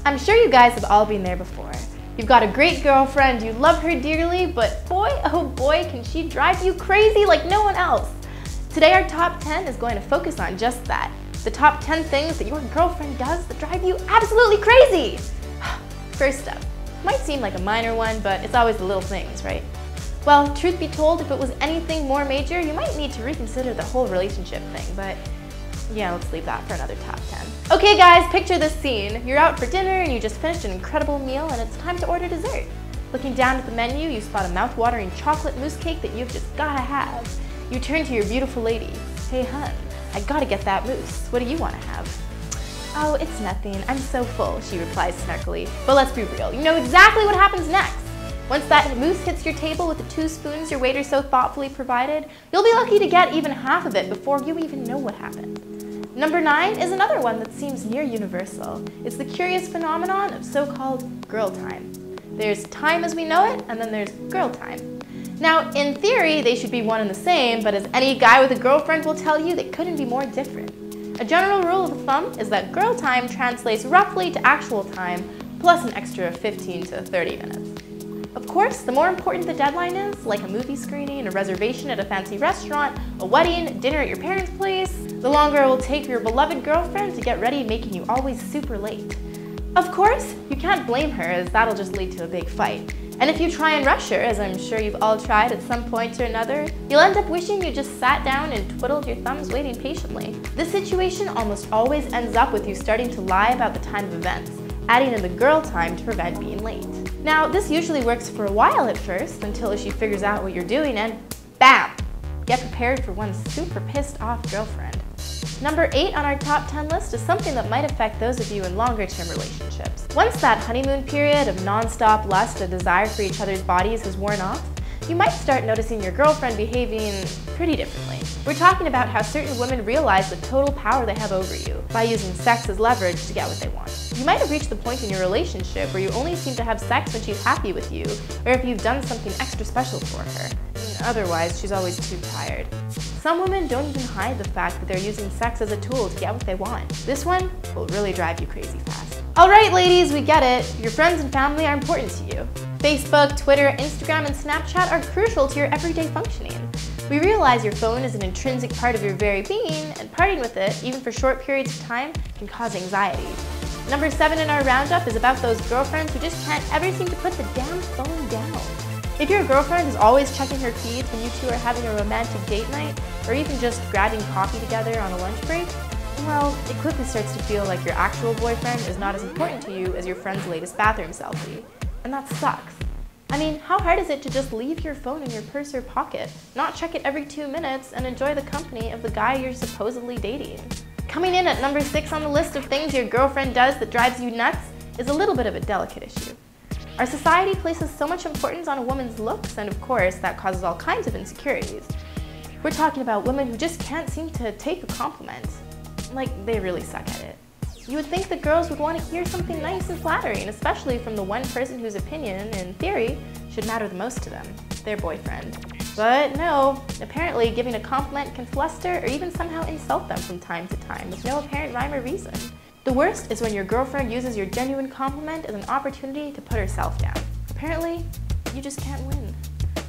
I'm sure you guys have all been there before. You've got a great girlfriend, you love her dearly, but boy, oh boy, can she drive you crazy like no one else. Today our top 10 is going to focus on just that. The top 10 things that your girlfriend does that drive you absolutely crazy. First up, might seem like a minor one, but it's always the little things, right? Well, truth be told, if it was anything more major, you might need to reconsider the whole relationship thing, but yeah, let's leave that for another top 10. Okay guys, picture this scene. You're out for dinner and you just finished an incredible meal and it's time to order dessert. Looking down at the menu, you spot a mouth-watering chocolate mousse cake that you've just gotta have. You turn to your beautiful lady. Hey hun, I gotta get that mousse. What do you wanna have? Oh, it's nothing. I'm so full, she replies snarkily. But let's be real, you know exactly what happens next. Once that mousse hits your table with the 2 spoons your waiter so thoughtfully provided, you'll be lucky to get even half of it before you even know what happened. Number 9 is another one that seems near universal. It's the curious phenomenon of so-called girl time. There's time as we know it, and then there's girl time. Now, in theory, they should be one and the same, but as any guy with a girlfriend will tell you, they couldn't be more different. A general rule of thumb is that girl time translates roughly to actual time, plus an extra 15 to 30 minutes. Of course, the more important the deadline is, like a movie screening, a reservation at a fancy restaurant, a wedding, dinner at your parents' place, the longer it will take for your beloved girlfriend to get ready, making you always super late. Of course, you can't blame her, as that'll just lead to a big fight. And if you try and rush her, as I'm sure you've all tried at some point or another, you'll end up wishing you just sat down and twiddled your thumbs waiting patiently. This situation almost always ends up with you starting to lie about the time of events, adding in the girl time to prevent being late. Now, this usually works for a while at first, until she figures out what you're doing and bam! Get prepared for one super pissed off girlfriend. Number 8 on our top 10 list is something that might affect those of you in longer-term relationships. Once that honeymoon period of non-stop lust and desire for each other's bodies has worn off, you might start noticing your girlfriend behaving pretty differently. We're talking about how certain women realize the total power they have over you by using sex as leverage to get what they want. You might have reached the point in your relationship where you only seem to have sex when she's happy with you, or if you've done something extra special for her. Otherwise, she's always too tired. Some women don't even hide the fact that they're using sex as a tool to get what they want. This one will really drive you crazy fast. Alright ladies, we get it. Your friends and family are important to you. Facebook, Twitter, Instagram, and Snapchat are crucial to your everyday functioning. We realize your phone is an intrinsic part of your very being, and parting with it, even for short periods of time, can cause anxiety. Number 7 in our roundup is about those girlfriends who just can't ever seem to put the damn phone down. If your girlfriend is always checking her feeds when you two are having a romantic date night, or even just grabbing coffee together on a lunch break, well, it quickly starts to feel like your actual boyfriend is not as important to you as your friend's latest bathroom selfie. And that sucks. I mean, how hard is it to just leave your phone in your purse or pocket, not check it every 2 minutes, and enjoy the company of the guy you're supposedly dating? Coming in at number 6 on the list of things your girlfriend does that drives you nuts is a little bit of a delicate issue. Our society places so much importance on a woman's looks, and of course, that causes all kinds of insecurities. We're talking about women who just can't seem to take a compliment. Like, they really suck at it. You would think that girls would want to hear something nice and flattering, especially from the one person whose opinion, in theory, should matter the most to them, their boyfriend. But no, apparently giving a compliment can fluster or even somehow insult them from time to time with no apparent rhyme or reason. The worst is when your girlfriend uses your genuine compliment as an opportunity to put herself down. Apparently, you just can't win.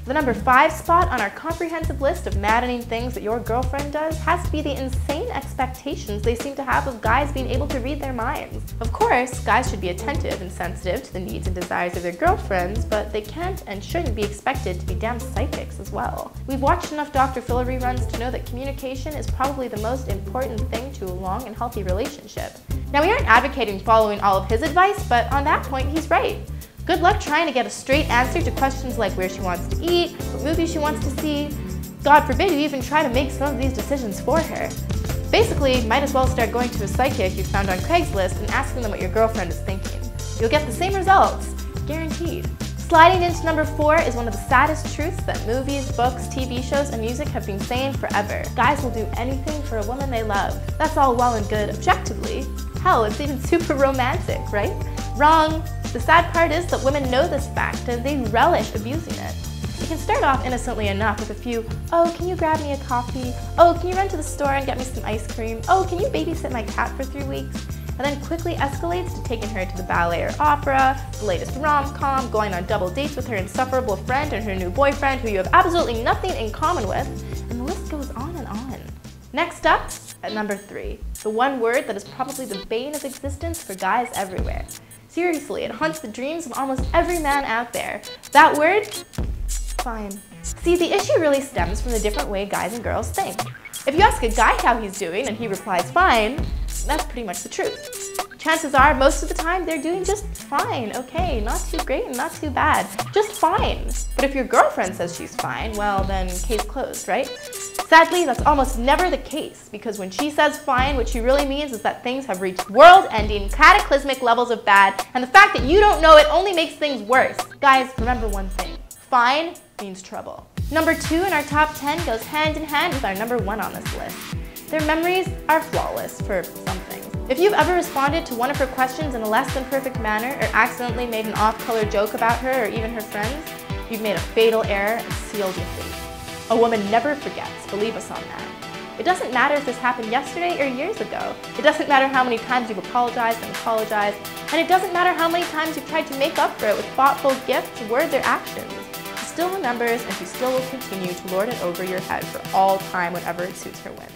The number 5 spot on our comprehensive list of maddening things that your girlfriend does has to be the insane expectations they seem to have of guys being able to read their minds. Of course, guys should be attentive and sensitive to the needs and desires of their girlfriends, but they can't and shouldn't be expected to be damn psychics as well. We've watched enough Dr. Phil reruns to know that communication is probably the most important thing to a long and healthy relationship. Now, we aren't advocating following all of his advice, but on that point, he's right. Good luck trying to get a straight answer to questions like where she wants to eat, what movie she wants to see. God forbid you even try to make some of these decisions for her. Basically, might as well start going to a psychic you found on Craigslist and asking them what your girlfriend is thinking. You'll get the same results, guaranteed. Sliding into number 4 is one of the saddest truths that movies, books, TV shows, and music have been saying forever. Guys will do anything for a woman they love. That's all well and good objectively. Hell, it's even super romantic, right? Wrong. The sad part is that women know this fact and they relish abusing it. It can start off innocently enough with a few, oh, can you grab me a coffee? Oh, can you run to the store and get me some ice cream? Oh, can you babysit my cat for 3 weeks? and then quickly escalates to taking her to the ballet or opera, the latest rom-com, going on double dates with her insufferable friend and her new boyfriend who you have absolutely nothing in common with, and the list goes on and on. Next up, at number 3, the one word that is probably the bane of existence for guys everywhere. Seriously, it haunts the dreams of almost every man out there. That word? Fine. See, the issue really stems from the different way guys and girls think. If you ask a guy how he's doing and he replies fine, that's pretty much the truth. Chances are, most of the time, they're doing just fine, okay, not too great and not too bad, just fine. But if your girlfriend says she's fine, well then, case closed, right? Sadly, that's almost never the case, because when she says fine, what she really means is that things have reached world-ending, cataclysmic levels of bad, and the fact that you don't know it only makes things worse. Guys, remember one thing. Fine means trouble. Number 2 in our top 10 goes hand in hand with our number 1 on this list. Their memories are flawless for some things. If you've ever responded to one of her questions in a less than perfect manner, or accidentally made an off-color joke about her or even her friends, you've made a fatal error and sealed your fate. A woman never forgets, believe us on that. It doesn't matter if this happened yesterday or years ago. It doesn't matter how many times you've apologized and apologized, and it doesn't matter how many times you've tried to make up for it with thoughtful gifts, words, or actions. She still remembers, and she still will continue to lord it over your head for all time whenever it suits her whims.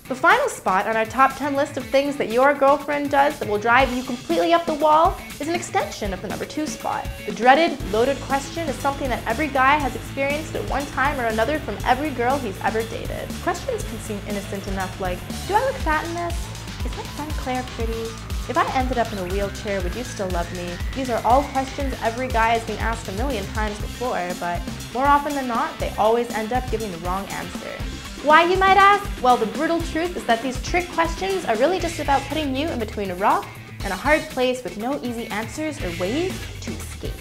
The final spot on our top 10 list of things that your girlfriend does that will drive you completely up the wall is an extension of the number 2 spot. The dreaded, loaded question is something that every guy has experienced at one time or another from every girl he's ever dated. Questions can seem innocent enough like, do I look fat in this? Is my friend Claire pretty? If I ended up in a wheelchair, would you still love me? These are all questions every guy has been asked a million times before, but more often than not, they always end up giving the wrong answer. Why, you might ask? Well, the brutal truth is that these trick questions are really just about putting you in between a rock and a hard place with no easy answers or ways to escape.